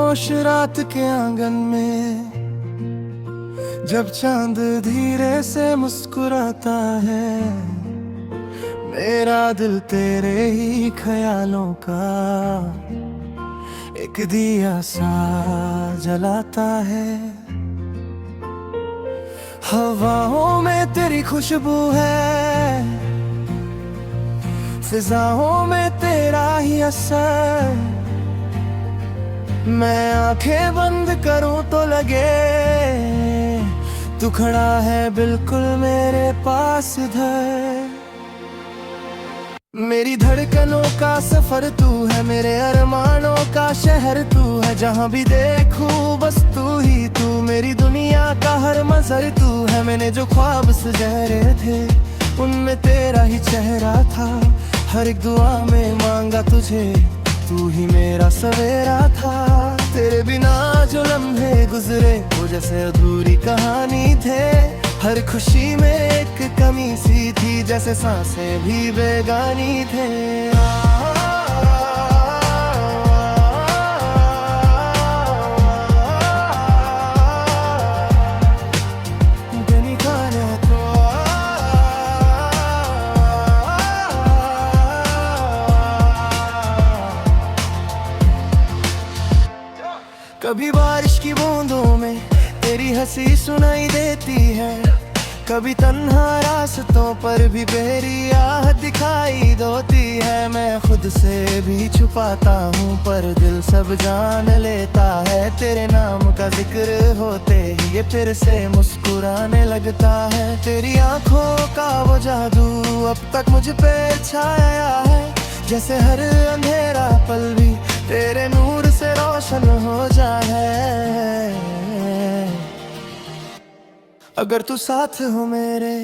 खामोश रात के आंगन में जब चांद धीरे से मुस्कुराता है, मेरा दिल तेरे ही ख्यालों का एक दिया सा जलाता है। हवाओं में तेरी खुशबू है, फिजाओं में तेरा ही असर। मैं आंखें बंद करूं तो लगे तू खड़ा है बिल्कुल मेरे पास इधर। मेरी धड़कनों का सफर तू है, मेरे अरमानों का शहर तू है। जहाँ भी देखूं बस तू ही तू, मेरी दुनिया का हर मंजर तू है। मैंने जो ख्वाब सजाए थे उनमें तेरा ही चेहरा था। हर एक दुआ में मांगा तुझे, तू ही मेरा सवेरा था। तेरे बिना जो लम्हे गुजरे वो जैसे अधूरी कहानी थे। हर खुशी में एक कमी सी थी, जैसे सांसें भी बेगानी थे। कभी बारिश की बूंदों में तेरी हंसी सुनाई देती है, कभी तन्हा रास्तों पर भी मेरी आह दिखाई देती है। मैं खुद से भी छुपाता हूँ पर दिल सब जान लेता है। तेरे नाम का जिक्र होते ही ये फिर से मुस्कुराने लगता है। तेरी आंखों का वो जादू अब तक मुझ पे छाया है, जैसे हर अंधेरा पल भी तेरे नूर से रोशन हो जाए। अगर तू साथ हो मेरे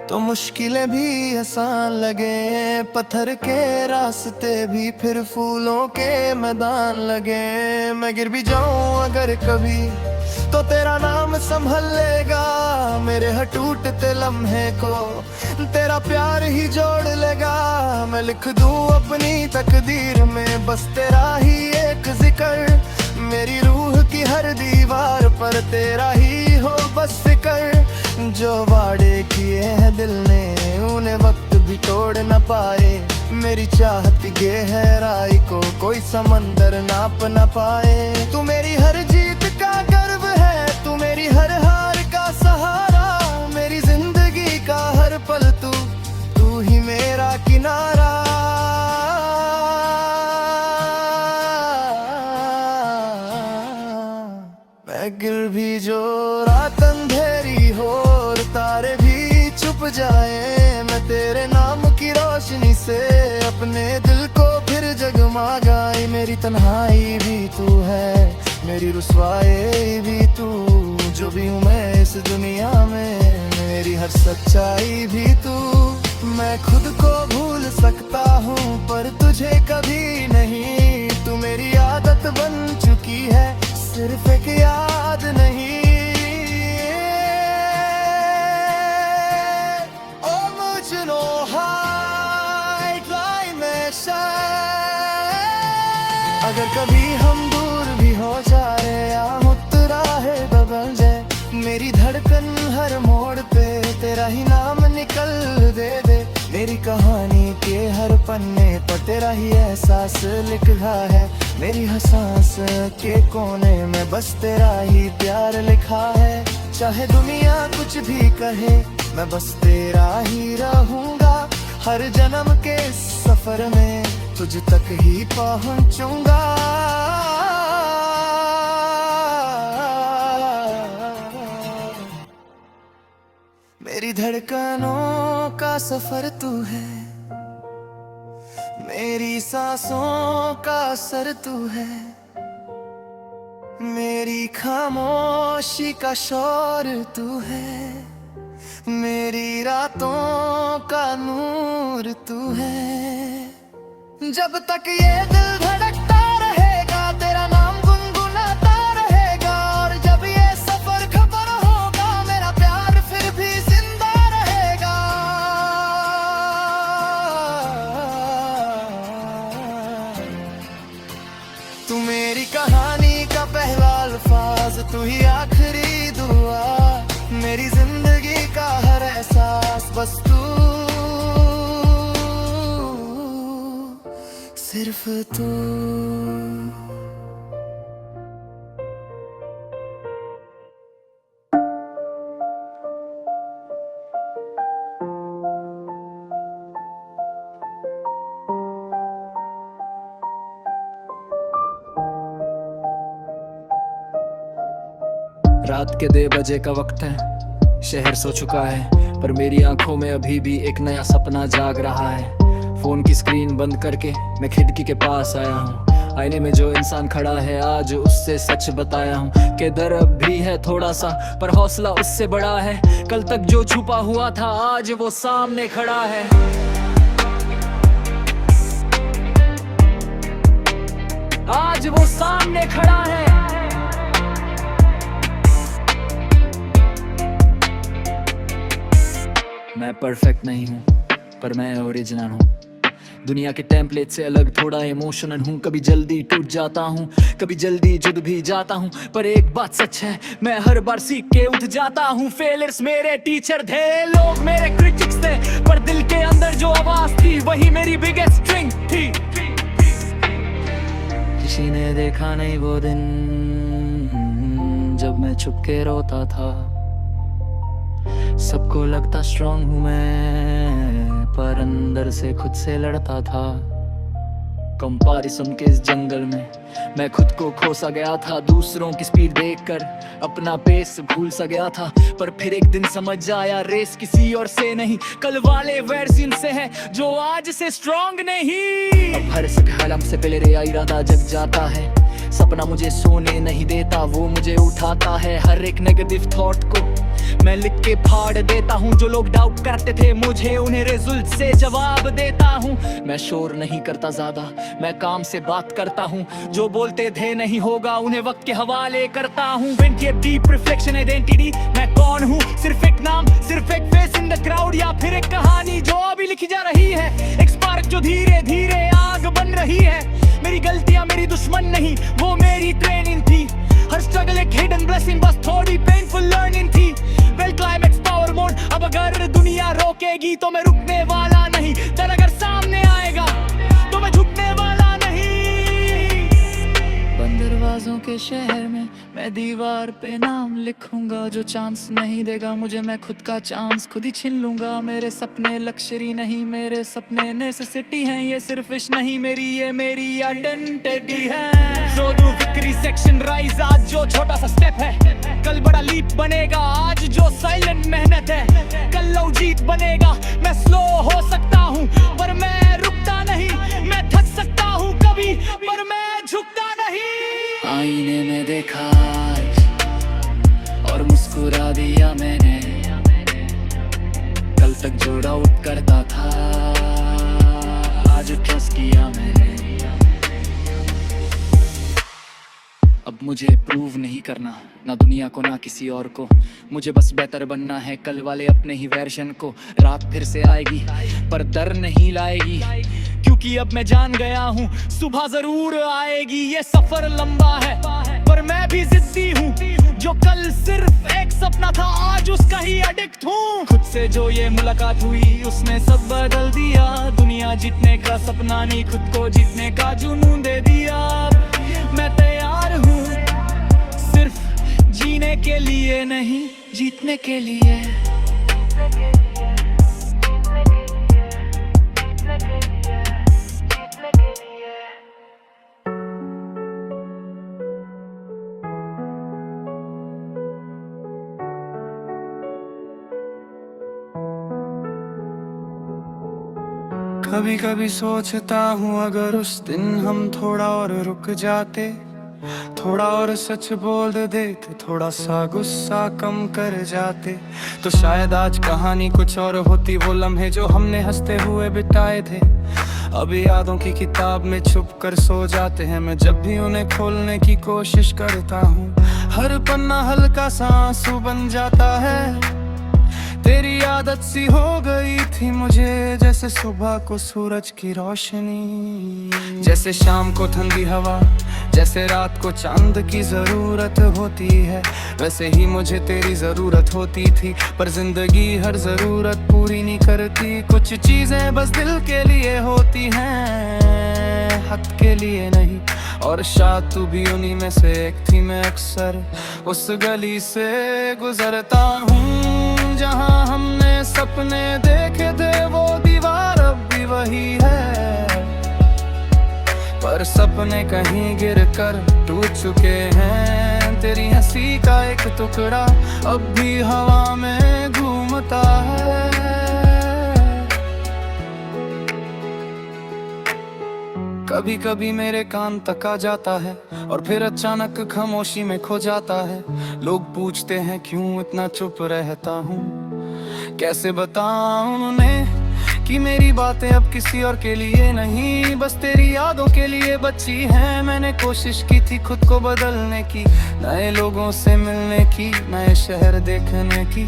तो मुश्किलें भी आसान लगे। पत्थर के रास्ते भी फिर फूलों के मैदान लगे। मैं गिर भी जाऊं अगर कभी तो तेरा नाम संभल लेगा। मेरे हर टूटते लम्हे को तेरा प्यार ही जोड़ लेगा। मैं लिख दूं अपनी तकदीर में बस तेरा ही एक जिक्र। मेरी रूह की हर दीवार पर तेरा ही हो बस फिक्र। जो वादे किए हैं दिल ने उन्हें वक्त भी तोड़ न पाए। मेरी चाहत गहराई को कोई समंदर नाप न पाए। तू मेरी हर जीत का गर्व है, तू मेरी हर हार का सहारा। मेरी जिंदगी का हर पल तू ही मेरा किनारा। मैं गिर भी जो रात अंधेरी हो और तारे भी छुप जाए, मैं तेरे नाम की रोशनी से अपने दिल को फिर जगमगाई। मेरी तन्हाई भी तू है, मेरी रुसवाई भी तू। जो भी हूँ मैं इस दुनिया में, मेरी हर सच्चाई भी तू। मैं खुद को भूल सकता हूँ पर तुझे कभी नहीं। तू मेरी आदत बन चुकी है, सिर्फ एक याद नहीं। ओ मुझनो हाई क्लाइमेशन। अगर कभी हम दूर भी हो जाए या मुतरा है बदल जाए, मेरी धड़कन हर मोड़ पे तेरा ही नाम निकल दे। मेरी कहानी के हर पन्ने पर तेरा ही एहसास लिखा है। मेरी हर सांस के कोने में बस तेरा ही प्यार लिखा है। चाहे दुनिया कुछ भी कहे मैं बस तेरा ही रहूंगा। हर जन्म के सफर में तुझ तक ही पहुंचूंगा। मेरी धड़कनों का सफर तू है, मेरी सांसों का असर तू है। मेरी खामोशी का शोर तू है, मेरी रातों का नूर तू है। जब तक ये दिल धड़कता रहेगा तेरा नाम गुनगुनाता रहेगा। और जब ये सफर खबर होगा मेरा प्यार फिर भी जिंदा रहेगा। तू मेरी कहानी का बस तू, सिर्फ तू। रात के 2 बजे का वक्त है, शहर सो चुका है, पर मेरी आंखों में अभी भी एक नया सपना जाग रहा है। फोन की स्क्रीन बंद करके मैं खिड़की के पास आया हूँ। आईने में जो इंसान खड़ा है आज उससे सच बताया हूँ कि डर अब भी है थोड़ा सा, पर हौसला उससे बड़ा है। कल तक जो छुपा हुआ था आज वो सामने खड़ा है। आज वो सामने खड़ा है। मैं परफेक्ट नहीं हूँ, पर मैं ओरिजिनल हूँ। दुनिया के टेम्पलेट से अलग थोड़ा इमोशनल हूँ। कभी जल्दी टूट जाता हूँ, कभी जल्दी जुड़ भी जाता हूँ, पर एक बात सच है, मैं हर बार सीख के उठ जाता हूँ। फेलियर्स मेरे टीचर थे, लोग मेरे क्रिटिक्स थे, पर दिल के अंदर जो आवाज थी वही मेरी बिगेस्ट स्ट्रेंथ थी। किसी ने देखा नहीं वो दिन जब मैं छुप के रोता था। सबको लगता स्ट्रांग हूँ मैं, पर अंदर से खुद से लड़ता था। कंपैरिजन के इस जंगल में मैं खुद को खो सा गया था। दूसरों की स्पीड देखकर अपना पेस भूल सा गया था, पर फिर एक दिन समझ आया रेस किसी और से नहीं, कल वाले वर्जन से है जो आज से स्ट्रांग नहीं। अब हर सकालम से पहले मेरा इरादा जग जाता है। सपना मुझे सोने नहीं देता, वो मुझे उठाता है। हर एक नेगेटिव थॉट को मैं लिख के फाड़ देता हूँ। जो लोग डाउट करते थे मुझे, उन्हें रिजल्ट से जवाब देता हूँ। मैं शोर नहीं करता ज्यादा, मैं काम से बात करता हूँ। जो बोलते थे नहीं होगा, उन्हें वक्त के हवाले करता हूँ। डीप रिफ्लेक्शन आइडेंटिटी, मैं कौन हूँ? सिर्फ एक नाम, सिर्फ एक फेस इन द क्राउड, या फिर एक कहानी जो अभी लिखी जा रही है। एक स्पार्क जो धीरे धीरे आग बन रही है। मेरी गलतियां मेरी दुश्मन नहीं, वो मेरी ट्रेनिंग थी। हर स्ट्रगल एक हिडन ब्लेसिंग, बस थोड़ी पेनफुल लर्निंग थी। वेल क्लाइमेक्स पावर मोड, अब अगर दुनिया रोकेगी तो मैं रुकने वाला नहीं। डर अगर सामने आएगा तो मैं झुकने वाला नहीं। बंद दरवाजों के शहर में मैं दीवार पे नाम लिखूंगा। जो चांस नहीं देगा मुझे, मैं खुद का चांस खुद ही छीन लूंगा। मेरे सपने लक्ष्य नहीं, मेरे सपने नेसेसिटी हैं। ये सिर्फ विश नहीं मेरी, ये मेरी आइडेंटिटी है। So do victory section rise, आज जो छोटा सा स्टेप है कल बड़ा लीप बनेगा। आज जो साइलेंट मेहनत है कल लो जीत बनेगा। मैं स्लो हो सकता हूँ पर मैं रुकता नहीं। मैं थक सकता हूँ कभी पर मैं झुकता नहीं। आईने में देखा और मुस्कुरा दिया मैंने। कल तक जो डाउट करता था आज ट्रस्ट किया मैंने। अब मुझे प्रूव नहीं करना ना दुनिया को ना किसी और को, मुझे बस बेहतर बनना है कल वाले अपने ही वर्जन को। रात फिर से आएगी पर डर नहीं लाएगी, क्योंकि अब मैं जान गया हूँ सुबह जरूर आएगी। ये सफर लंबा है पर मैं भी जिद्दी हूँ। जो कल सिर्फ एक सपना था आज उसका ही एडिक्ट हूँ। खुद से जो ये मुलाकात हुई उसने सब बदल दिया। दुनिया जीतने का सपना नहीं, खुद को जीतने का जुनून दे दिया। मैं तैयार हूँ सिर्फ जीने के लिए नहीं, जीतने के लिए। कभी कभी सोचता हूँ अगर उस दिन हम थोड़ा और रुक जाते, थोड़ा और सच बोल देते, थोड़ा सा गुस्सा कम कर जाते, तो शायद आज कहानी कुछ और होती। वो लम्हे जो हमने हंसते हुए बिताए थे अभी यादों की किताब में छुप कर सो जाते हैं। मैं जब भी उन्हें खोलने की कोशिश करता हूँ, हर पन्ना हल्का सा आंसू बन जाता है। तेरी याद आदत सी हो गई थी मुझे, जैसे सुबह को सूरज की रोशनी, जैसे शाम को ठंडी हवा, जैसे रात को चांद की जरूरत होती है, वैसे ही मुझे तेरी जरूरत होती थी। पर जिंदगी हर जरूरत पूरी नहीं करती, कुछ चीजें बस दिल के लिए होती हैं, हक के लिए नहीं। और शायद तू भी उन्हीं में से एक थी। मैं अक्सर उस गली से गुजरता हूँ जहाँ हमने सपने देखे थे, वो दीवार अब भी वही है, पर सपने कहीं गिर कर टूट चुके हैं। तेरी हंसी का एक टुकड़ा अब भी हवा में घूमता है। कभी कभी मेरे कान तक आ जाता है और फिर अचानक खामोशी में खो जाता है। लोग पूछते हैं क्यों इतना चुप रहता हूँ, कैसे बताऊं उन्हें कि मेरी बातें अब किसी और के लिए नहीं, बस तेरी यादों के लिए बची हैं। मैंने कोशिश की थी खुद को बदलने की, नए लोगों से मिलने की, नए शहर देखने की,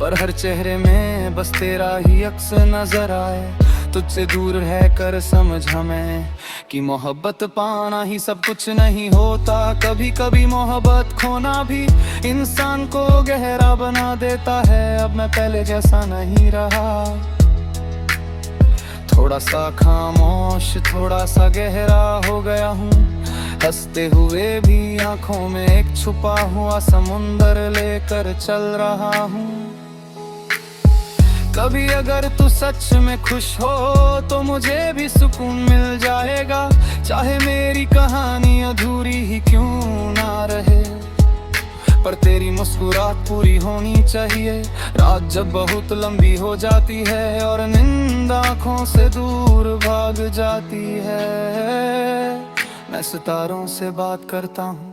पर हर चेहरे में बस तेरा ही अक्स नजर आए। तुझसे दूर है कर समझ हमें कि मोहब्बत पाना ही सब कुछ नहीं होता। कभी कभी मोहब्बत खोना भी इंसान को गहरा बना देता है। अब मैं पहले जैसा नहीं रहा, थोड़ा सा खामोश, थोड़ा सा गहरा हो गया हूँ। हंसते हुए भी आंखों में एक छुपा हुआ समुंदर लेकर चल रहा हूँ। कभी अगर तू सच में खुश हो तो मुझे भी सुकून मिल जाएगा, चाहे मेरी कहानी अधूरी ही क्यों ना रहे, पर तेरी मुस्कुराहट पूरी होनी चाहिए। रात जब बहुत लंबी हो जाती है और नींद आँखों से दूर भाग जाती है, मैं सितारों से बात करता हूँ,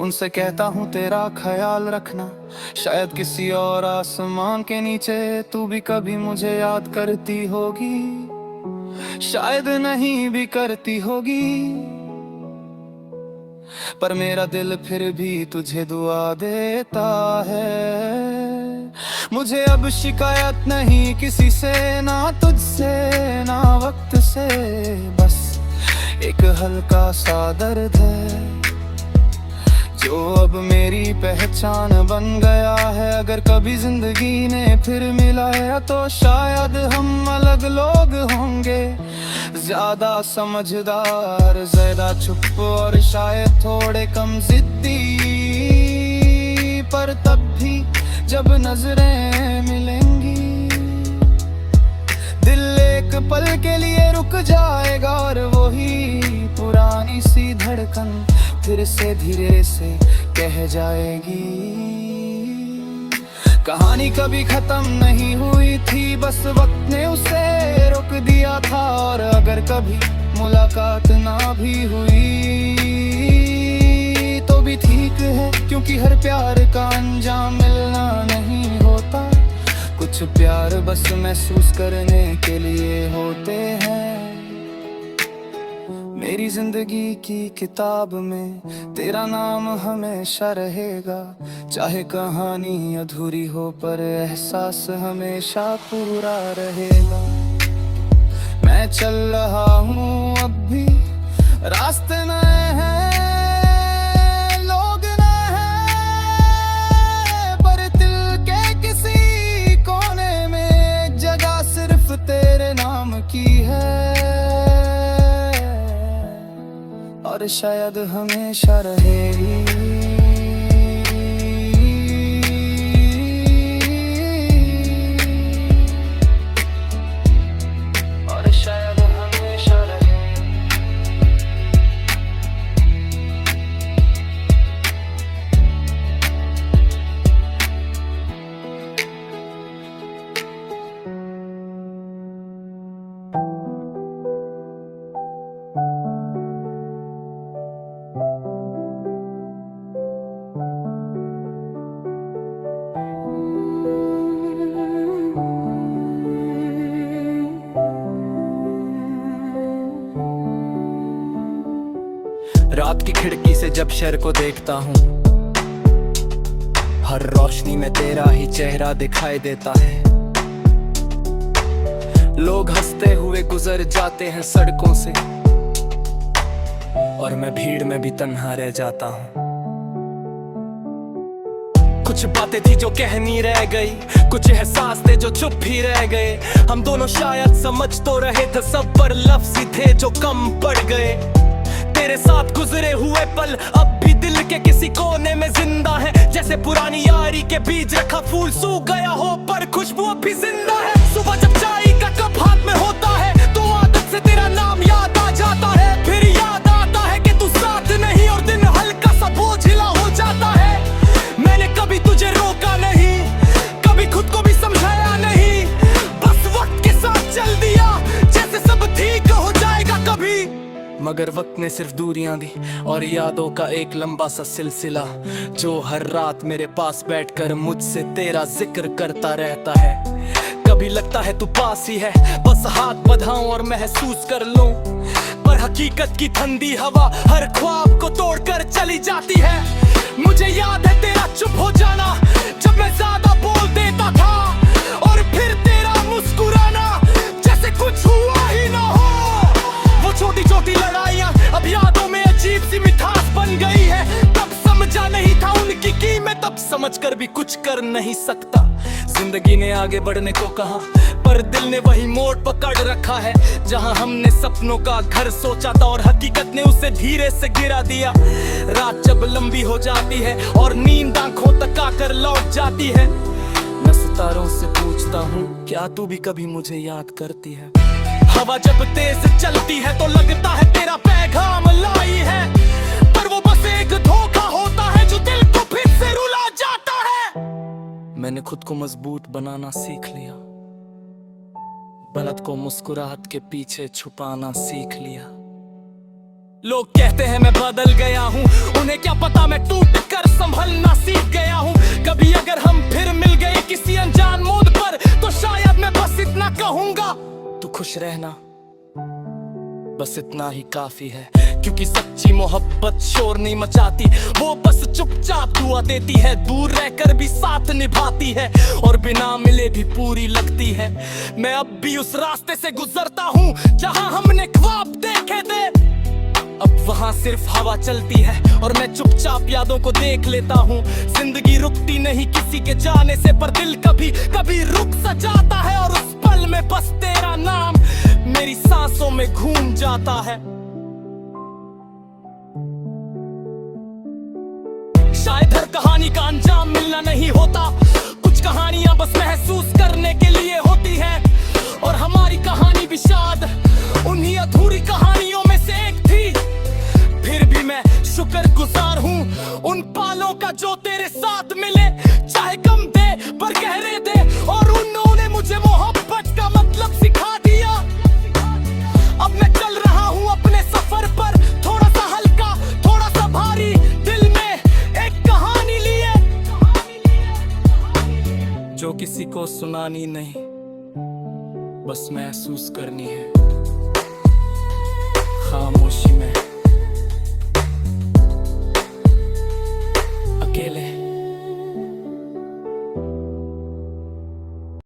उनसे कहता हूँ तेरा ख्याल रखना। शायद किसी और आसमान के नीचे तू भी कभी मुझे याद करती होगी, शायद नहीं भी करती होगी, पर मेरा दिल फिर भी तुझे दुआ देता है। मुझे अब शिकायत नहीं किसी से, ना तुझसे ना वक्त से, बस एक हल्का सा दर्द है जो अब मेरी पहचान बन गया है। अगर कभी जिंदगी ने फिर मिलाया तो शायद हम अलग लोग होंगे, ज्यादा समझदार, ज्यादा चुप और शायद थोड़े कम जिद्दी, पर तब भी जब नजरें मिलेंगी दिल एक पल के लिए रुक जाएगा और वही पुरानी सी धड़कन फिर से धीरे से कह जाएगी। कहानी कभी खत्म नहीं हुई थी, बस वक्त ने उसे रोक दिया था। और अगर कभी मुलाकात ना भी हुई तो भी ठीक है, क्योंकि हर प्यार का अंजाम मिलना नहीं होता। कुछ प्यार बस महसूस करने के लिए होते हैं। मेरी जिंदगी की किताब में तेरा नाम हमेशा रहेगा, चाहे कहानी अधूरी हो पर एहसास हमेशा पूरा रहेगा। मैं चल रहा हूँ अब भी, रास्ते नए हैं, लोग नए हैं, पर दिल के किसी कोने में एक जगह सिर्फ तेरे नाम की है, और शायद हमेशा रहेगी। और शायद हमेशा रहेगी। रात की खिड़की से जब शहर को देखता हूँ, हर रोशनी में तेरा ही चेहरा दिखाई देता है। लोग हंसते हुए गुजर जाते हैं सड़कों से, और मैं भीड़ में भी तन्हा रह जाता हूँ। कुछ बातें थी जो कहनी रह गई, कुछ एहसास थे जो चुप ही रह गए। हम दोनों शायद समझ तो रहे थे सब, पर लफ्ज़ ही थे जो कम पड़ गए। तेरे साथ गुजरे हुए पल अब भी दिल के किसी कोने में जिंदा है। जैसे पुरानी यारी के बीच रखा फूल सूख गया हो, पर खुशबू अब भी जिंदा है। सुबह जब चाय का कप हाथ में होता है तो आदत से तेरा नाम याद आ जाता है। फिर याद आता है कि तू साथ नहीं, और दिन हल्का सा बोझिला हो जाता है। मैंने कभी तुझे रोका नहीं, कभी खुद को भी समझाया नहीं, बस वक्त के साथ चल दिया जैसे सब ठीक हो जाएगा कभी। मगर वक्त ने सिर्फ दूरियां दी और यादों का एक लंबा सा सिलसिला, जो हर रात मेरे पास बैठकर मुझसे तेरा जिक्र करता रहता है। कभी लगता है तू पास ही है, बस हाथ बढ़ाऊं और महसूस कर लूं, पर हकीकत की ठंडी हवा हर ख्वाब को तोड़कर चली जाती है। मुझे याद है तेरा चुप हो जाना जब मैं ज्यादा बोल देता था, और फिर तेरा मुस्कुराना जैसे कुछ हुआ ही ना हो। वो छोटी छोटी लड़ाइयाँ अब यादों में अजीब सी मिठास बन गई है। तब समझा नहीं था उनकी कीमत, अब समझकर भी कुछ कर नहीं सकता। जिंदगी ने आगे बढ़ने को कहा, पर दिल ने वही मोड़ पकड़ रखा है जहां हमने सपनों का घर सोचा था, और हकीकत ने उसे धीरे से गिरा दिया। रात जब लंबी हो जाती है और नींद आंखों तक आकर लौट जाती है, मैं सितारों से पूछता हूँ क्या तू भी कभी मुझे याद करती है। हवा जब तेज चलती है तो लगता है तेरा पैगाम लाई है, पर वो बस एक धोखा होता है जो दिल को फिर से रुला जाता है। मैंने खुद को मजबूत बनाना सीख लिया, गलत को मुस्कुराहट के पीछे छुपाना सीख लिया। लोग कहते हैं मैं बदल गया हूँ, उन्हें क्या पता मैं टूट कर संभलना सीख गया हूँ। कभी अगर हम फिर मिल गए किसी अनजान मोड़ पर, तो शायद मैं बस इतना कहूँगा, तू खुश रहना, बस इतना ही काफी है। क्योंकि सच्ची मोहब्बत शोर नहीं मचाती, वो बस चुपचाप दुआ देती है, दूर रहकर भी साथ निभाती है, और बिना मिले भी पूरी लगती है। मैं अब भी उस रास्ते से गुजरता हूँ जहाँ हमने ख्वाब देखे थे, अब वहाँ सिर्फ हवा चलती है और मैं चुपचाप यादों को देख लेता हूँ। जिंदगी रुकती नहीं किसी के जाने से, पर दिल कभी कभी रुक सा जाता है, और उस पल में बस तेरा नाम मेरी सांसों में घूम जाता है। शायद हर कहानी का अंजाम मिलना नहीं होता, कुछ कहानियां बस महसूस करने के लिए होती है, और हमारी कहानी भी शायद उन्हीं अधूरी कहानियों में से एक थी। फिर भी मैं शुक्रगुजार हूँ उन पालों का जो तेरे साथ मिले, चाहे कम दे पर गहरे दे, और उन्होंने मुझे मोहब्बत का मतलब सिखा दिया। अब मैं चल रहा हूँ अपने सफर पर, थोड़ा सा हल्का थोड़ा सा भारी, दिल में एक कहानी लिए, जो किसी को सुनानी नहीं, बस महसूस करनी है।